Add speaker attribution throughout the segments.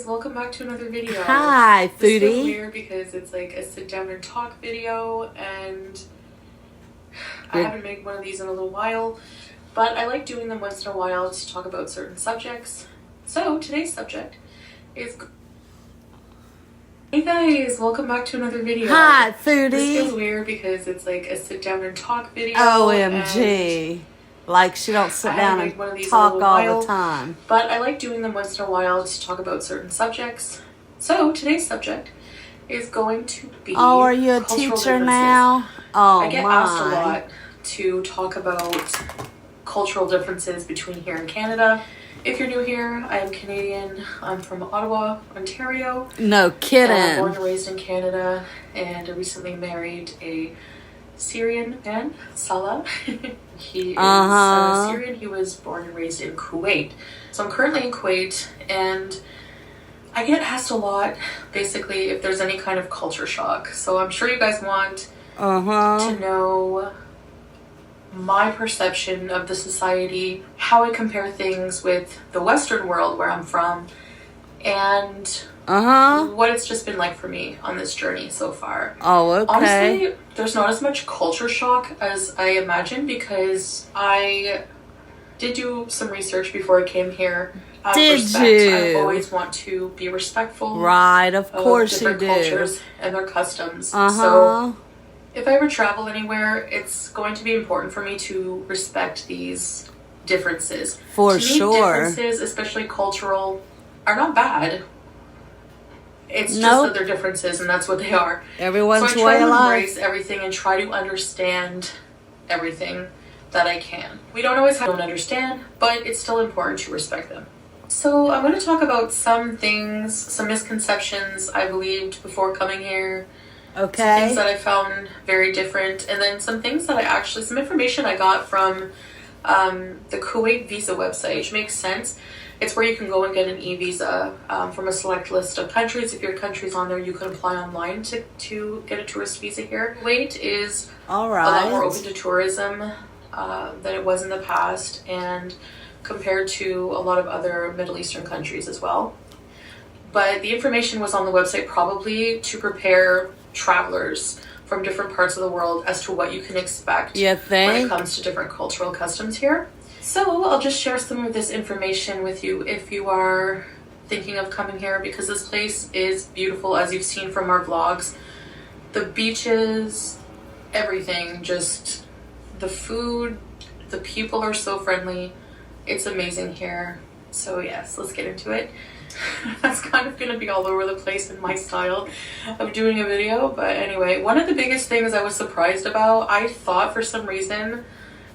Speaker 1: welcome back to another video.
Speaker 2: Hi, Foodie.
Speaker 1: This feels weird because it's like a sit down and talk video, and I haven't made one of these in a little while, but I like doing them once in a while to talk about certain subjects. So today's subject is... Hey guys, welcome back to another video.
Speaker 2: Hi, Foodie.
Speaker 1: This feels weird because it's like a sit down and talk video.
Speaker 2: OMG. Like she don't sit down and talk all the time.
Speaker 1: But I like doing them once in a while to talk about certain subjects. So today's subject is going to be...
Speaker 2: Oh, are you a teacher now? Oh,
Speaker 1: I get asked a lot to talk about cultural differences between here and Canada. If you're new here, I am Canadian. I'm from Ottawa, Ontario.
Speaker 2: No kidding.
Speaker 1: I'm born and raised in Canada, and I recently married a Syrian man, Salah. He is Syrian. He was born and raised in Kuwait. So I'm currently in Kuwait, and I get asked a lot, basically, if there's any kind of culture shock. So I'm sure you guys want to know my perception of the society, how I compare things with the Western world where I'm from, and what it's just been like for me on this journey so far.
Speaker 2: Oh, okay.
Speaker 1: Honestly, there's not as much culture shock as I imagined because I did do some research before I came here.
Speaker 2: Did
Speaker 1: respect.
Speaker 2: you?
Speaker 1: I always want to be respectful.
Speaker 2: Right, of course you do.
Speaker 1: Different cultures and their customs. So if I ever travel anywhere, it's going to be important for me to respect these differences.
Speaker 2: For sure.
Speaker 1: Differences, especially cultural, are not bad. It's just that they're differences, and that's what they are.
Speaker 2: Everyone's
Speaker 1: so I
Speaker 2: way
Speaker 1: try
Speaker 2: of
Speaker 1: to
Speaker 2: life.
Speaker 1: embrace everything and try to understand everything that I can. We don't always have to understand, but it's still important to respect them. So I'm going to talk about some things, some misconceptions I believed before coming here.
Speaker 2: Okay.
Speaker 1: Some things that I found very different, and then some things that some information I got from the Kuwait visa website, which makes sense. It's where you can go and get an e-visa from a select list of countries. If your country's on there, you can apply online to get a tourist visa here. Kuwait is a lot more open to tourism than it was in the past, and compared to a lot of other Middle Eastern countries as well. But the information was on the website probably to prepare travelers from different parts of the world as to what you can expect when it comes to different cultural customs here. So I'll just share some of this information with you if you are thinking of coming here, because this place is beautiful, as you've seen from our vlogs. The beaches, everything, just the food, the people are so friendly. It's amazing here. So yes, let's get into it. That's kind of going to be all over the place in my style of doing a video, but anyway, one of the biggest things I was surprised about, I thought for some reason,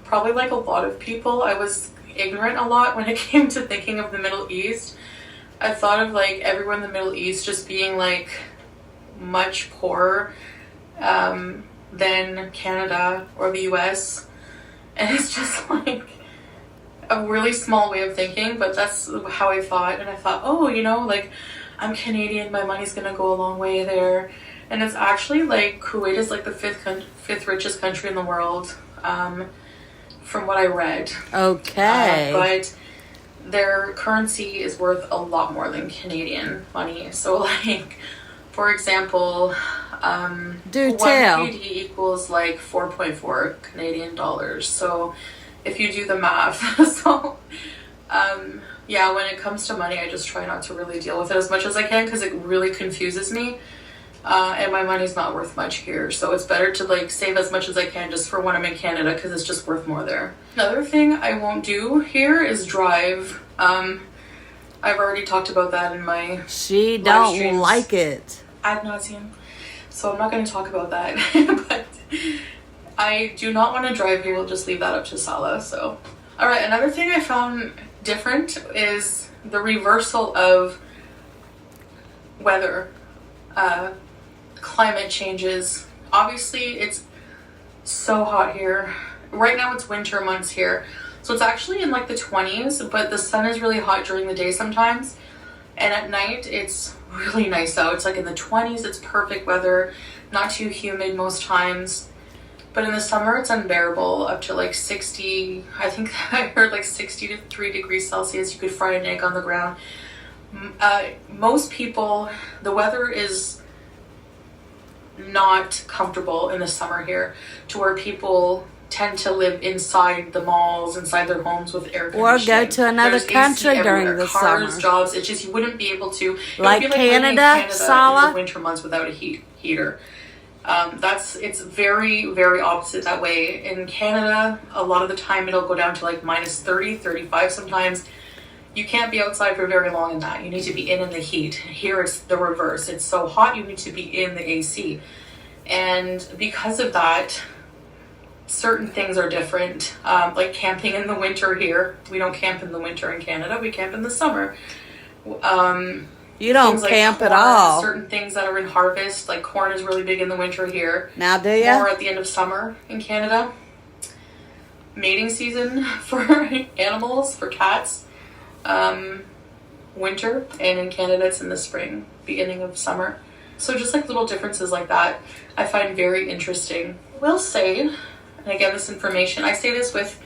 Speaker 1: probably like a lot of people, I was ignorant a lot when it came to thinking of the Middle East. I thought of like everyone in the Middle East just being like much poorer than Canada or the US, and it's just like a really small way of thinking, but that's how I thought. And I thought, oh, you know, like I'm Canadian, my money's gonna go a long way there. And it's actually like Kuwait is like the fifth richest country in the world, from what I read.
Speaker 2: Okay.
Speaker 1: But their currency is worth a lot more than Canadian money. So like, for example, one KD equals like 4.4 Canadian dollars. So if you do the math. So yeah, when it comes to money, I just try not to really deal with it as much as I can because it really confuses me, and my money's not worth much here, so it's better to like save as much as I can just for when I'm in Canada because it's just worth more there. Another thing I won't do here is drive. I've already talked about that in my
Speaker 2: She don't like it
Speaker 1: ad nauseum, so I'm not going to talk about that. But I do not want to drive here. We'll just leave that up to Salah. So, all right. Another thing I found different is the reversal of weather, climate changes. Obviously, it's so hot here. Right now, it's winter months here, so it's actually in like the 20s. But the sun is really hot during the day sometimes, and at night it's really nice out. It's like in the 20s. It's perfect weather, not too humid most times. But in the summer, it's unbearable, up to like 60, I think I heard like 63 degrees Celsius. You could fry an egg on the ground. Most people, the weather is not comfortable in the summer here, to where people tend to live inside the malls, inside their homes with air conditioning.
Speaker 2: Or go to another country during the
Speaker 1: Cars,
Speaker 2: summer.
Speaker 1: jobs, it's just you wouldn't be able to.
Speaker 2: Like
Speaker 1: it would be
Speaker 2: Canada,
Speaker 1: living in Canada
Speaker 2: Sala?
Speaker 1: in the winter months without a heater. It's very, very opposite that way. In Canada, a lot of the time it'll go down to like minus 30, 35 sometimes. You can't be outside for very long in that. You need to be in the heat. Here it's the reverse. It's so hot, you need to be in the AC. And because of that, certain things are different. Like camping in the winter here. We don't camp in the winter in Canada. We camp in the summer.
Speaker 2: You don't camp
Speaker 1: like
Speaker 2: at all.
Speaker 1: Certain things that are in harvest, like corn is really big in the winter here.
Speaker 2: Now, do you?
Speaker 1: More at the end of summer in Canada. Mating season for animals, for cats. Winter, and in Canada it's in the spring, beginning of summer. So just like little differences like that I find very interesting. I will say, and again, this information, I say this with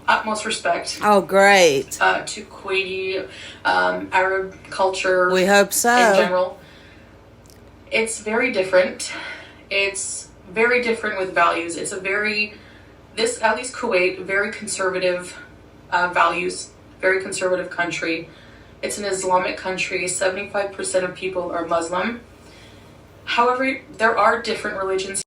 Speaker 1: utmost respect.
Speaker 2: Oh, great.
Speaker 1: To Kuwaiti, Arab culture.
Speaker 2: We hope so.
Speaker 1: In general. It's very different. It's very different with values. It's at least Kuwait, very conservative values. Very conservative country. It's an Islamic country. 75% of people are Muslim. However, there are different religions